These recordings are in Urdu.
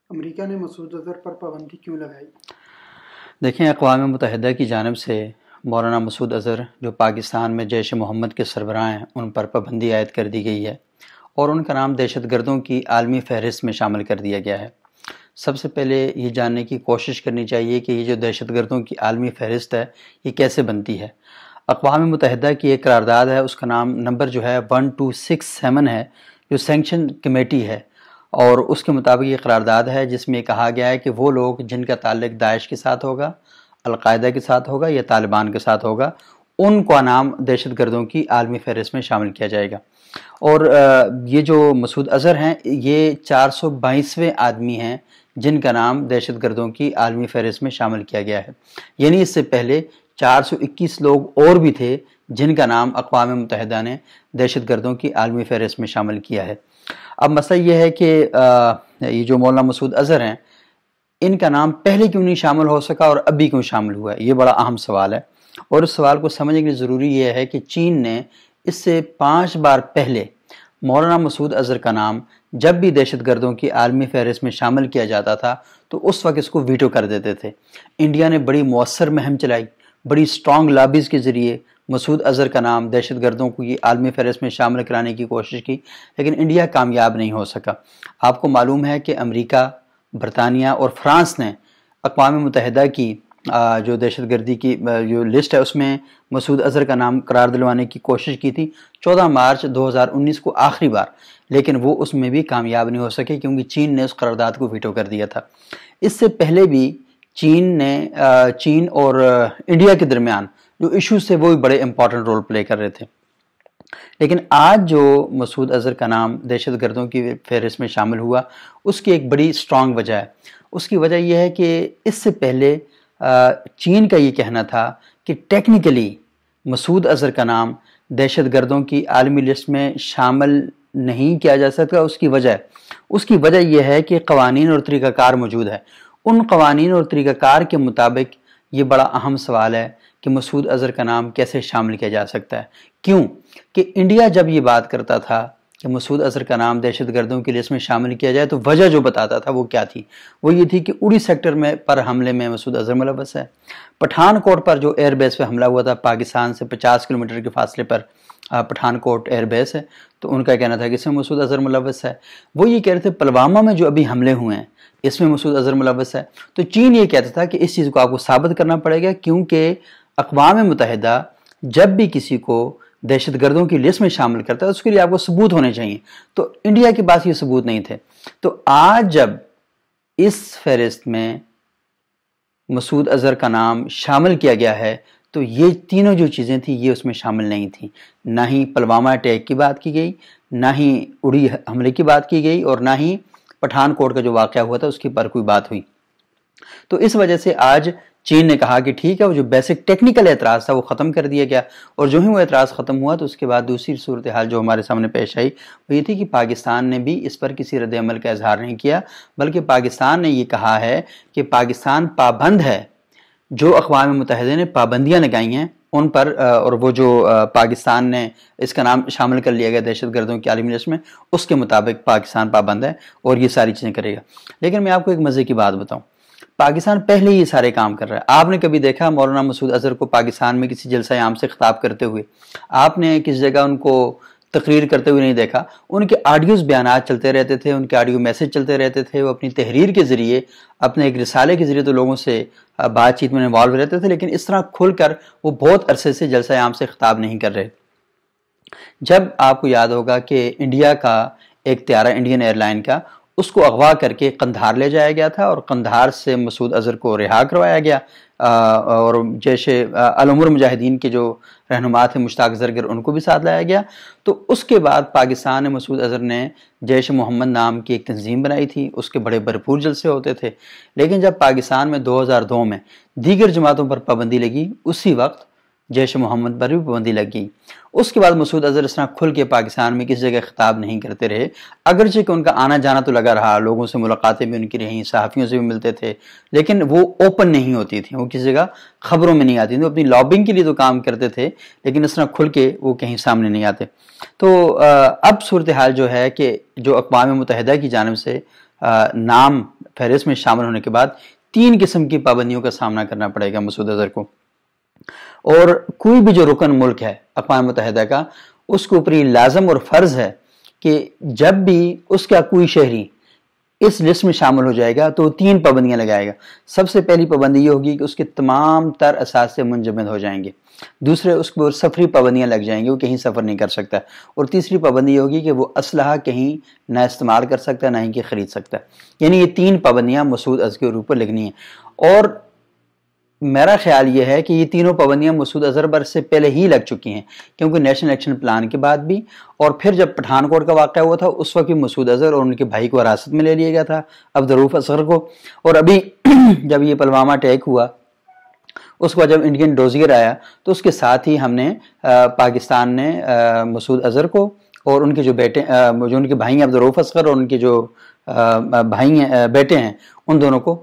امریکہ نے مسعود اظہر پر پابندی کیوں لگائی؟ دیکھیں، اقوام متحدہ کی جانب سے مولانا مسعود اظہر جو پاکستان میں جیش محمد کے سربراہ ہیں ان پر پابندی عائد کر دی گئی ہے اور ان کا نام دہشت گردوں کی عالمی فہرست میں شامل کر دیا گیا ہے۔ سب سے پہلے یہ جاننے کی کوشش کرنی چاہیے کہ یہ جو دہشت گردوں کی عالمی فہرست ہے یہ کیسے بنتی ہے۔ اقوام متحدہ کی ایک قرارداد ہے، اس کا نام نمبر جو ہے 1267 ہے، جو سینکشن کمیٹی ہے، اور اس کے مطابق یہ قرارداد ہے جس میں کہا گیا ہے کہ وہ لوگ جن کا تعلق داعش کے ساتھ ہوگا، القاعدہ کے ساتھ ہوگا یا طالبان کے ساتھ ہوگا، ان کا نام دہشت گردوں کی عالمی فہرست میں شامل کیا جائے گا۔ اور یہ جو مسعود اظہر ہیں یہ 422ویں آدمی ہیں جن کا نام دہشت گردوں کی عالمی فہرست میں شامل کیا گیا ہے، یعنی اس سے پہلے 421 لوگ اور بھی تھے جن کا نام اقوام متحدہ نے دہشت گردوں کی عالمی فہرست میں شامل کیا ہے۔ اب مسئلہ یہ ہے کہ یہ جو مولانا مسعود اظہر ہیں ان کا نام پہلے کیوں نہیں شامل ہو سکا اور ابھی کیوں شامل ہوا ہے، یہ بڑا اہم سوال ہے، اور اس سوال کو سمجھنے کے لیے ضروری یہ ہے کہ چین نے اس سے 5 بار پہلے مولانا مسعود اظہر کا نام جب بھی دہشت گردوں کی عالمی فہرست میں شامل کیا جاتا تھا تو اس وقت اس کو ویٹو کر دیتے تھے۔ انڈیا نے بڑی مؤثر مہم چلائی، بڑی سٹرونگ لابیز کے ذریعے مسعود اظہر کا نام دہشت گردوں کو یہ عالمی فہرست میں شامل کرانے کی کوشش کی، لیکن انڈیا کامیاب نہیں ہو سکا۔ آپ کو معلوم ہے کہ امریکہ، برطانیہ اور فرانس نے اقوام متحدہ کی جو دہشت گردی کی جو لسٹ ہے اس میں مسعود اظہر کا نام قرار دلوانے کی کوشش کی تھی 14 مارچ 2019 کو آخری بار، لیکن وہ اس میں بھی کامیاب نہیں ہو سکے کیونکہ چین نے اس قرارداد کو ویٹو کر دیا تھا۔ اس سے پہلے بھی چین اور انڈیا کے درمیان جو ایشوز تھے وہ بھی بڑے امپورٹنٹ رول پلے کر رہے تھے، لیکن آج جو مسعود اظہر کا نام دہشت گردوں کی فہرست میں شامل ہوا اس کی ایک بڑی سٹرونگ وجہ ہے۔ اس کی وجہ یہ ہے کہ اس سے پہلے چین کا یہ کہنا تھا کہ ٹیکنیکلی مسعود اظہر کا نام دہشت گردوں کی عالمی لسٹ میں شامل نہیں کیا جا سکتا۔ اس کی وجہ یہ ہے کہ قوانین اور طریقہ کار موجود ہے۔ ان قوانین اور طریقہ کار کے مطابق یہ بڑا اہم سوال ہے کہ مسعود اظہر کا نام کیسے شامل کیا جا سکتا ہے۔ کیوں کہ انڈیا جب یہ بات کرتا تھا کہ مسعود اظہر کا نام دہشت گردوں کی لسٹ میں شامل کیا جائے تو وجہ جو بتاتا تھا وہ کیا تھی؟ وہ یہ تھی کہ اڑی سیکٹر میں پر حملے میں مسعود اظہر ملوث ہے، پٹھان کوٹ پر جو ایئر بیس پہ حملہ ہوا تھا، پاکستان سے 50 کلومیٹر کے فاصلے پر پٹھان کوٹ ایئر بیس ہے، تو ان کا کہنا تھا کہ اس میں مسعود اظہر ملوث ہے۔ وہ یہ کہہ رہے تھے پلوامہ میں جو ابھی حملے ہوئے ہیں اس میں مسعود اظہر ملوث ہے۔ تو چین یہ کہتا تھا کہ اس چیز کو آپ کو ثابت کرنا پڑے گا، کیونکہ اقوام متحدہ جب بھی کسی کو دہشت گردوں کی لسٹ میں شامل کرتا ہے اس کے لیے آپ کو ثبوت ہونے چاہیے، تو انڈیا کے پاس یہ ثبوت نہیں تھے۔ تو آج جب اس فہرست میں مسعود اظہر کا نام شامل کیا گیا ہے تو یہ تینوں جو چیزیں تھیں یہ اس میں شامل نہیں تھیں، نہ ہی پلوامہ اٹیک کی بات کی گئی، نہ ہی اڑی حملے کی بات کی گئی، اور نہ ہی پٹھان کوٹ کا جو واقعہ ہوا تھا اس کی پر کوئی بات ہوئی۔ تو اس وجہ سے آج چین نے کہا کہ ٹھیک ہے، وہ جو بیسک ٹیکنیکل اعتراض تھا وہ ختم کر دیا گیا، اور جو ہی وہ اعتراض ختم ہوا تو اس کے بعد دوسری صورتحال جو ہمارے سامنے پیش آئی وہ یہ تھی کہ پاکستان نے بھی اس پر کسی رد عمل کا اظہار نہیں کیا، بلکہ پاکستان نے یہ کہا ہے کہ پاکستان پابند ہے، جو اقوام متحدہ نے پابندیاں لگائی ہیں ان پر، اور وہ جو پاکستان نے اس کا نام شامل کر لیا گیا دہشت گردوں کی عالمی لسٹ میں، اس کے مطابق پاکستان پابند ہے اور یہ ساری چیزیں کرے گا۔ لیکن میں آپ کو ایک مزے کی بات بتاؤں، پاکستان پہلے ہی یہ سارے کام کر رہا ہے۔ آپ نے کبھی دیکھا مولانا مسعود اظہر کو پاکستان میں کسی جلسہ عام سے خطاب کرتے ہوئے؟ آپ نے کسی جگہ ان کو تقریر کرتے ہوئے نہیں دیکھا۔ ان کے آڈیوز بیانات چلتے رہتے تھے، ان کے آڈیو میسج چلتے رہتے تھے، وہ اپنی تحریر کے ذریعے، اپنے ایک رسالے کے ذریعے تو لوگوں سے بات چیت میں انوالو رہتے تھے، لیکن اس طرح کھل کر وہ بہت عرصے سے جلسہ عام سے خطاب نہیں کر رہے۔ جب آپ کو یاد ہوگا کہ انڈیا کا ایک طیارہ انڈین ایئر لائن کا اس کو اغوا کر کے قندھار لے جایا گیا تھا، اور قندھار سے مسعود اظہر کو رہا کروایا گیا، اور جیش العمر مجاہدین کے جو رہنما تھے مشتاق زرگر ان کو بھی ساتھ لایا گیا۔ تو اس کے بعد پاکستان نے مسعود اظہر نے جیش محمد نام کی ایک تنظیم بنائی تھی، اس کے بڑے بھرپور جلسے ہوتے تھے، لیکن جب پاکستان میں 2002 میں دیگر جماعتوں پر پابندی لگی اسی وقت جیش محمد پر بھی پابندی لگ گئی۔ اس کے بعد مسعود اظہر اس طرح کھل کے پاکستان میں کسی جگہ خطاب نہیں کرتے رہے، اگرچہ کہ ان کا آنا جانا تو لگا رہا، لوگوں سے ملاقاتیں بھی ان کی رہیں، صحافیوں سے بھی ملتے تھے، لیکن وہ اوپن نہیں ہوتی تھیں، وہ کسی جگہ خبروں میں نہیں آتی تھیں۔ وہ اپنی لابنگ کے لیے تو کام کرتے تھے لیکن اس طرح کھل کے وہ کہیں سامنے نہیں آتے۔ تو اب صورتحال جو ہے کہ جو اقوام متحدہ کی جانب سے نام فہرست میں شامل ہونے کے بعد 3 قسم کی پابندیوں کا سامنا کرنا پڑے گا مسعود اظہر کو، اور کوئی بھی جو رکن ملک ہے اقوام متحدہ کا، اس کے اوپر یہ لازم اور فرض ہے کہ جب بھی اس کا کوئی شہری اس لسٹ میں شامل ہو جائے گا تو 3 پابندیاں لگائے گا۔ سب سے پہلی پابندی یہ ہوگی کہ اس کے تمام تر اثاثے منجمد ہو جائیں گے، دوسرے اس کو سفری پابندیاں لگ جائیں گی، وہ کہیں سفر نہیں کر سکتا، اور تیسری پابندی یہ ہوگی کہ وہ اسلحہ کہیں نہ استعمال کر سکتا نہ ہی کہ خرید سکتا۔ یعنی یہ 3 پابندیاں مسعود اظہر کے اوپر لگنی ہیں، اور میرا خیال یہ ہے کہ یہ تینوں پابندیاں مسعود اظہر پر سے پہلے ہی لگ چکی ہیں، کیونکہ نیشنل ایکشن پلان کے بعد بھی، اور پھر جب پٹھان کوٹ کا واقعہ ہوا تھا اس وقت بھی مسعود اظہر اور ان کے بھائی کو حراست میں لے لیا گیا تھا، عبدالرؤف اصغر کو، اور ابھی جب یہ پلوامہ اٹیک ہوا اس کو جب انڈین ڈوزیئر آیا تو اس کے ساتھ ہی ہم نے پاکستان نے مسعود اظہر کو اور ان کے جو بیٹے جو ان کے بھائی ہیں عبدالرؤف اصغر اور ان کے جو بھائی ہیں بیٹے ہیں ان دونوں کو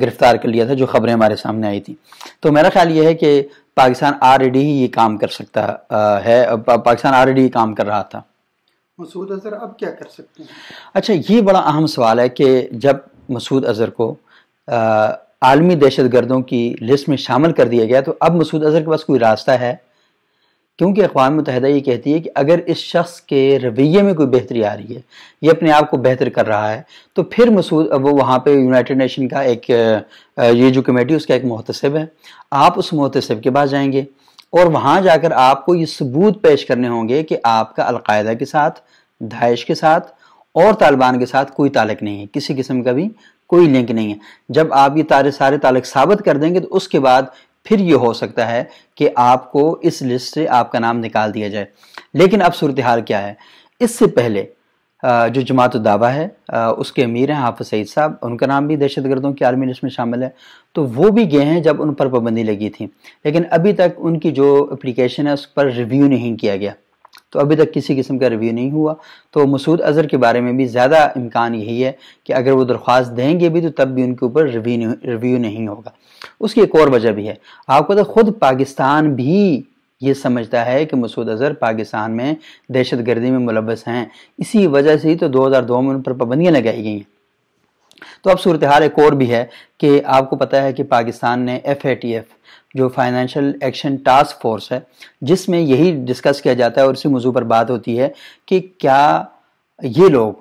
گرفتار کر لیا تھا، جو خبریں ہمارے سامنے آئی تھیں۔ تو میرا خیال یہ ہے کہ پاکستان آلریڈی ہی یہ کام کر سکتا ہے، پاکستان آلریڈی یہ کام کر رہا تھا۔ مسعود اظہر اب کیا کر سکتے ہیں؟ اچھا، یہ بڑا اہم سوال ہے کہ جب مسعود اظہر کو عالمی دہشت گردوں کی لسٹ میں شامل کر دیا گیا تو اب مسعود اظہر کے پاس کوئی راستہ ہے؟ کیونکہ اقوام متحدہ یہ کہتی ہے کہ اگر اس شخص کے رویے میں کوئی بہتری آ رہی ہے، یہ اپنے آپ کو بہتر کر رہا ہے، تو پھر مسعود وہ وہاں پہ یونائٹڈ نیشن کا ایک یہ جو کمیٹی اس کا ایک محتسب ہے، آپ اس محتسب کے پاس جائیں گے اور وہاں جا کر آپ کو یہ ثبوت پیش کرنے ہوں گے کہ آپ کا القاعدہ کے ساتھ، داعش کے ساتھ اور طالبان کے ساتھ کوئی تعلق نہیں ہے، کسی قسم کا بھی کوئی لنک نہیں ہے۔ جب آپ یہ سارے تعلق ثابت کر دیں گے تو اس کے بعد پھر یہ ہو سکتا ہے کہ آپ کو اس لسٹ سے آپ کا نام نکال دیا جائے۔ لیکن اب صورتحال کیا ہے؟ اس سے پہلے جو جماعت الدعوہ ہے اس کے امیر ہیں حافظ سعید صاحب، ان کا نام بھی دہشت گردوں کی عالمی لسٹ میں شامل ہے، تو وہ بھی گئے ہیں جب ان پر پابندی لگی تھی، لیکن ابھی تک ان کی جو اپلیکیشن ہے اس پر ریویو نہیں کیا گیا، تو ابھی تک کسی قسم کا ریویو نہیں ہوا۔ تو مسعود اظہر کے بارے میں بھی زیادہ امکان یہی ہے کہ اگر وہ درخواست دیں گے بھی تو تب بھی ان کے اوپر ریویو نہیں ہوگا۔ اس کی ایک اور وجہ بھی ہے، آپ کو تو خود پاکستان بھی یہ سمجھتا ہے کہ مسعود اظہر پاکستان میں دہشت گردی میں ملوث ہیں، اسی وجہ سے ہی تو 2002 میں ان پر پابندیاں لگائی گئی ہیں۔ تو اب صورتحال ایک اور بھی ہے کہ آپ کو پتہ ہے کہ پاکستان نے FATF جو فائنینشیل ایکشن ٹاسک فورس ہے، جس میں یہی ڈسکس کیا جاتا ہے اور اسی موضوع پر بات ہوتی ہے کہ کیا یہ لوگ،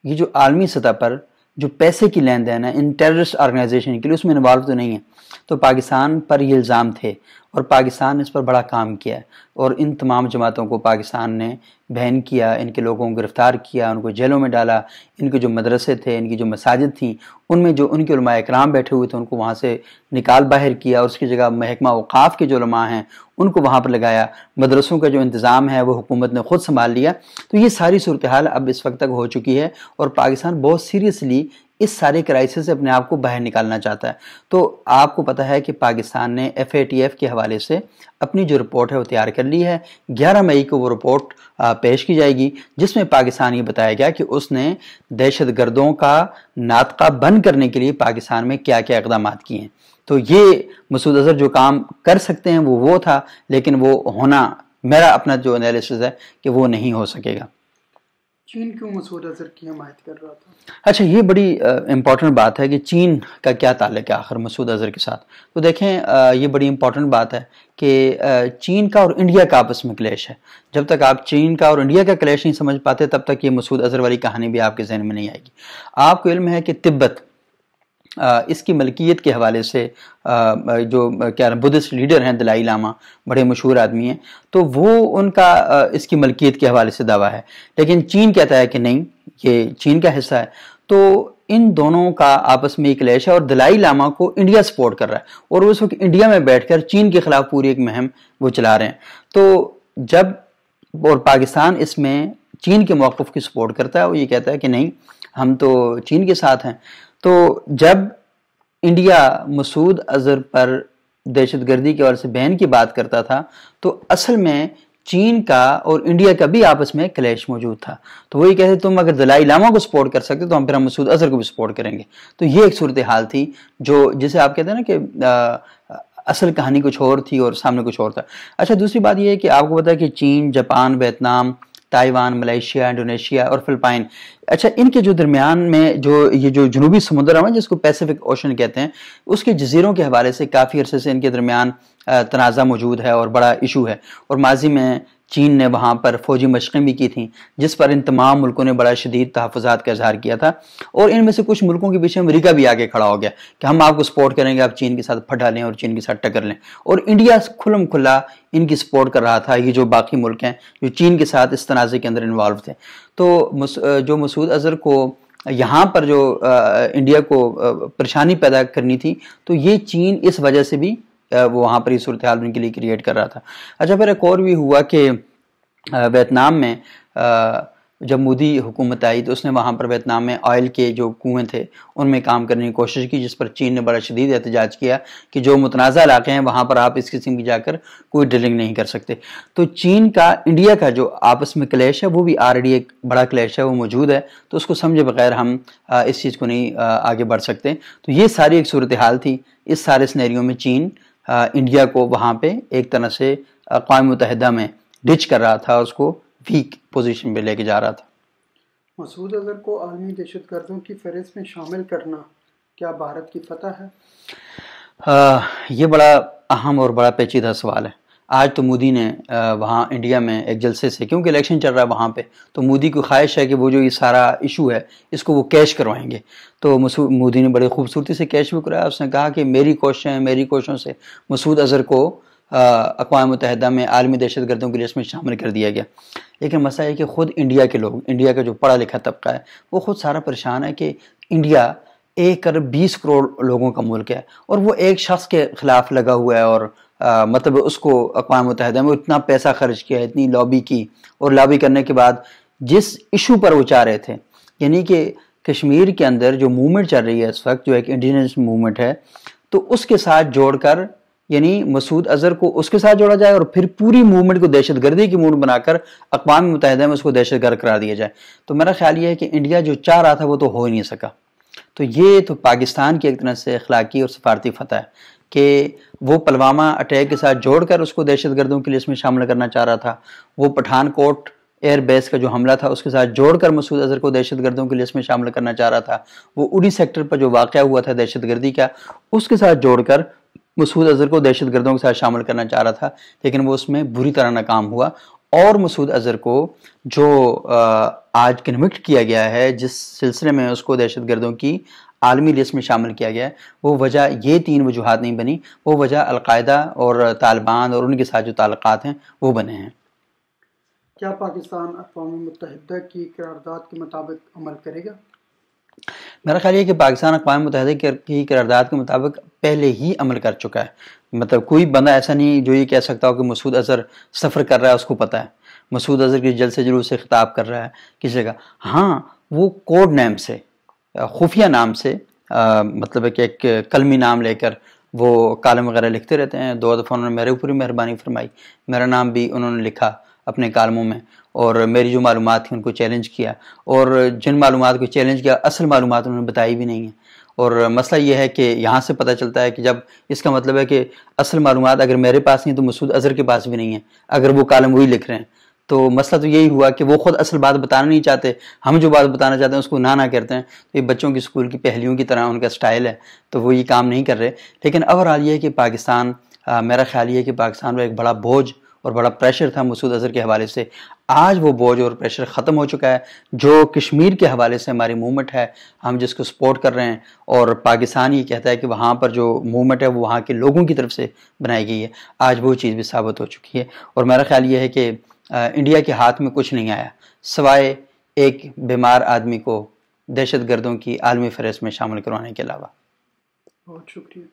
یہ جو عالمی سطح پر جو پیسے کی لین دین ہے ان ٹیررسٹ آرگنائزیشن کے لیے، اس میں انوالو تو نہیں ہے۔ تو پاکستان پر یہ الزام تھے اور پاکستان نے اس پر بڑا کام کیا ہے، اور ان تمام جماعتوں کو پاکستان نے بین کیا، ان کے لوگوں کو گرفتار کیا، ان کو جیلوں میں ڈالا، ان کے جو مدرسے تھے، ان کی جو مساجد تھیں، ان میں جو ان کے علماء اکرام بیٹھے ہوئے تھے ان کو وہاں سے نکال باہر کیا، اور اس کی جگہ محکمہ اوقاف کے جو علماء ہیں ان کو وہاں پر لگایا، مدرسوں کا جو انتظام ہے وہ حکومت نے خود سنبھال لیا۔ تو یہ ساری صورتحال اب اس وقت تک ہو چکی ہے اور پاکستان بہت سیریسلی اس سارے کرائسس سے اپنے آپ کو باہر نکالنا چاہتا ہے۔ تو آپ کو پتہ ہے کہ پاکستان نے FATF کے حوالے سے اپنی جو رپورٹ ہے وہ تیار کر لی ہے، 11 مئی کو وہ رپورٹ پیش کی جائے گی، جس میں پاکستان یہ بتایا گیا کہ اس نے دہشت گردوں کا ناطقہ بند کرنے کے لیے پاکستان میں کیا کیا اقدامات کیے ہیں۔ تو یہ مسعود اظہر جو کام کر سکتے ہیں وہ تھا، لیکن وہ ہونا، میرا اپنا جو انالیسس ہے کہ وہ نہیں ہو سکے گا۔ چین کیوں مسعود اظہر کی حمایت کر رہا تھا؟ اچھا، یہ بڑی امپورٹنٹ بات ہے کہ چین کا کیا تعلق ہے آخر مسعود اظہر کے ساتھ۔ تو دیکھیں، یہ بڑی امپورٹنٹ بات ہے کہ چین کا اور انڈیا کا آپس میں کلیش ہے۔ جب تک آپ چین کا اور انڈیا کا کلیش نہیں سمجھ پاتے تب تک یہ مسعود اظہر والی کہانی بھی آپ کے ذہن میں نہیں آئے گی۔ آپ کو علم ہے کہ تبت اس کی ملکیت کے حوالے سے جو کیا بدھسٹ لیڈر ہیں دلائی لاما، بڑے مشہور آدمی ہیں، تو وہ ان کا اس کی ملکیت کے حوالے سے دعویٰ ہے، لیکن چین کہتا ہے کہ نہیں، یہ چین کا حصہ ہے۔ تو ان دونوں کا آپس میں ایک کلیش ہے اور دلائی لاما کو انڈیا سپورٹ کر رہا ہے، اور وہ اس وقت انڈیا میں بیٹھ کر چین کے خلاف پوری ایک مہم وہ چلا رہے ہیں۔ تو جب اور پاکستان اس میں چین کے موقف کی سپورٹ کرتا ہے، وہ یہ کہتا ہے کہ نہیں، ہم تو چین کے ساتھ ہیں۔ تو جب انڈیا مسعود اظہر پر دہشت گردی کے حوالے سے بین کی بات کرتا تھا تو اصل میں چین کا اور انڈیا کا بھی آپس میں کلیش موجود تھا۔ تو وہی کہتے تم اگر دلائی لاما کو سپورٹ کر سکتے تو ہم پھر مسعود اظہر کو بھی سپورٹ کریں گے۔ تو یہ ایک صورتحال تھی جو جسے آپ کہتے ہیں نا کہ اصل کہانی کچھ اور تھی اور سامنے کچھ اور تھا۔ اچھا، دوسری بات یہ ہے کہ آپ کو پتا ہے کہ چین، Japan, Vietnam, Taiwan, Malaysia, Indonesia اور فلپائن. اچھا، ان کے جو درمیان میں یہ جو جنوبی سمندر ہے جس کو پیسیفک اوشن کہتے ہیں، اس کے جزیروں کے حوالے سے کافی عرصے سے ان کے درمیان تنازع موجود ہے اور بڑا ایشو ہے. اور ماضی میں چین نے وہاں پر فوجی مشقیں بھی کی تھیں، جس پر ان تمام ملکوں نے بڑا شدید تحفظات کا اظہار کیا تھا. اور ان میں سے کچھ ملکوں کے پیچھے امریکہ بھی آگے کھڑا ہو گیا کہ ہم آپ کو سپورٹ کریں گے، آپ چین کے ساتھ پھٹا لیں اور چین کے ساتھ ٹکر لیں. اور انڈیا کھلم کھلا ان کی سپورٹ کر رہا تھا، یہ جو باقی ملک ہیں جو چین کے ساتھ اس تنازع کے اندر انوالو تھے. تو جو مسعود اظہر کو یہاں پر جو انڈیا کو پریشانی پیدا کرنی تھی، تو یہ چین اس وجہ سے بھی وہاں پر یہ صورتحال ان کے لیے کریٹ کر رہا تھا. اچھا، پھر ایک اور بھی ہوا کہ ویتنام میں جب مودی حکومت آئی تو اس نے وہاں پر ویتنام میں آئل کے جو کنویں تھے ان میں کام کرنے کی کوشش کی، جس پر چین نے بڑا شدید احتجاج کیا کہ جو متنازع علاقے ہیں وہاں پر آپ اس قسم کی جا کر کوئی ڈرلنگ نہیں کر سکتے. تو چین کا انڈیا کا جو آپس میں کلیش ہے وہ بھی آلریڈی ایک بڑا کلیش ہے، وہ موجود ہے. تو اس کو سمجھے بغیر ہم اس چیز کو نہیں آگے بڑھ سکتے. تو یہ ساری ایک صورتحال تھی. اس سارے سینیریو میں چین انڈیا کو وہاں پہ ایک طرح سے اقوام متحدہ میں ڈچ کر رہا تھا، اس کو ویک پوزیشن پہ لے کے جا رہا تھا. مسعود اظہر کو عالمی دہشت گردوں کی فہرست میں شامل کرنا کیا بھارت کی فتح ہے؟ یہ بڑا اہم اور بڑا پیچیدہ سوال ہے. آج تو مودی نے وہاں انڈیا میں ایک جلسے سے، کیونکہ الیکشن چل رہا ہے وہاں پہ، تو مودی کو خواہش ہے کہ وہ جو یہ سارا ایشو ہے اس کو وہ کیش کروائیں گے. تو مودی نے بڑی خوبصورتی سے کیش بھی کرایا. اس نے کہا کہ میری کوششوں سے مسعود اظہر کو اقوام متحدہ میں عالمی دہشت گردوں کی لسٹ میں شامل کر دیا گیا. لیکن مسئلہ ہے کہ خود انڈیا کے لوگ، انڈیا کا جو پڑھا لکھا طبقہ ہے، وہ خود سارا پریشان ہے کہ انڈیا 1.20 کروڑ لوگوں کا ملک ہے اور وہ ایک شخص کے خلاف لگا ہوا ہے. اور مطلب اس کو اقوام متحدہ میں اتنا پیسہ خرچ کیا، اتنی لابی کی، اور لابی کرنے کے بعد جس ایشو پر وہ چاہ رہے تھے، یعنی کہ کشمیر کے اندر جو موومنٹ چل رہی ہے اس وقت، جو ایک انڈینس موومنٹ ہے، تو اس کے ساتھ جوڑ کر، یعنی مسعود اظہر کو اس کے ساتھ جوڑا جائے اور پھر پوری موومنٹ کو دہشت گردی کی موومنٹ بنا کر اقوام متحدہ میں اس کو دہشت گرد قرار دیا جائے. تو میرا خیال یہ ہے کہ انڈیا جو چاہ رہا تھا وہ تو ہو ہی نہیں سکا. تو یہ تو پاکستان کی ایک طرح سے اخلاقی اور سفارتی فتح ہے کہ وہ پلوامہ اٹیک کے ساتھ جوڑ کر اس کو دہشت گردوں کی لسٹ میں شامل کرنا چاہ رہا تھا. وہ پٹھان کوٹ ایئر بیس کا جو حملہ تھا اس کے ساتھ جوڑ کر مسعود اظہر کو دہشت گردوں کی لسٹ میں شامل کرنا چاہ رہا تھا. وہ اڑی سیکٹر پر جو واقعہ ہوا تھا دہشت گردی کا، اس کے ساتھ جوڑ کر مسعود اظہر کو دہشت گردوں کے ساتھ شامل کرنا چاہ رہا تھا. لیکن وہ اس میں بری طرح ناکام ہوا. اور مسعود اظہر کو جو آج کنوکٹ کیا گیا ہے، جس سلسلے میں اس کو دہشت گردوں کی عالمی لسٹ میں شامل کیا گیا ہے، وہ وجہ یہ 3 وجوہات نہیں بنی، وہ وجہ القاعدہ اور طالبان اور ان کے ساتھ جو تعلقات ہیں وہ بنے ہیں. کیا پاکستان اقوام متحدہ کی قرارداد کے مطابق عمل کرے گا؟ میرا خیال یہ کہ پاکستان اقوام متحدہ کی قرارداد کے مطابق پہلے ہی عمل کر چکا ہے. مطلب کوئی بندہ ایسا نہیں جو یہ کہہ سکتا ہو کہ مسعود اظہر سفر کر رہا ہے، اس کو پتہ ہے مسعود اظہر کس جلسے جلوس سے خطاب کر رہا ہے کس جگہ. ہاں، وہ کوڈ نیم سے، خفیہ نام سے، مطلب ہے کہ ایک کلمی نام لے کر وہ کالم وغیرہ لکھتے رہتے ہیں. 2 دفعہ انہوں نے میرے اوپر مہربانی فرمائی، میرا نام بھی انہوں نے لکھا اپنے کالموں میں، اور میری جو معلومات تھیں ان کو چیلنج کیا، اور جن معلومات کو چیلنج کیا اصل معلومات انہوں نے بتائی بھی نہیں ہیں. اور مسئلہ یہ ہے کہ یہاں سے پتہ چلتا ہے کہ جب اس کا مطلب ہے کہ اصل معلومات اگر میرے پاس نہیں تو مسعود اظہر کے پاس بھی نہیں ہے، اگر وہ کالم وہی لکھ رہے ہیں. تو مسئلہ تو یہی ہوا کہ وہ خود اصل بات بتانا نہیں چاہتے، ہم جو بات بتانا چاہتے ہیں اس کو نہ کرتے ہیں. تو یہ بچوں کی اسکول کی پہلیوں کی طرح ان کا سٹائل ہے، تو وہ یہ کام نہیں کر رہے. لیکن اوورآل یہ ہے کہ پاکستان، میرا خیال یہ ہے کہ پاکستان میں ایک بڑا بوجھ اور بڑا پریشر تھا مسعود اظہر کے حوالے سے. آج وہ بوجھ اور پریشر ختم ہو چکا ہے. جو کشمیر کے حوالے سے ہماری موومنٹ ہے، ہم جس کو سپورٹ کر رہے ہیں، اور پاکستان یہ کہتا ہے کہ وہاں پر جو موومنٹ ہے وہ وہاں کے لوگوں کی طرف سے بنائی گئی ہے، آج وہ چیز بھی ثابت ہو چکی ہے. اور میرا خیال یہ ہے کہ انڈیا کے ہاتھ میں کچھ نہیں آیا سوائے ایک بیمار آدمی کو دہشت گردوں کی عالمی فہرست میں شامل کروانے کے علاوہ. بہت شکریہ.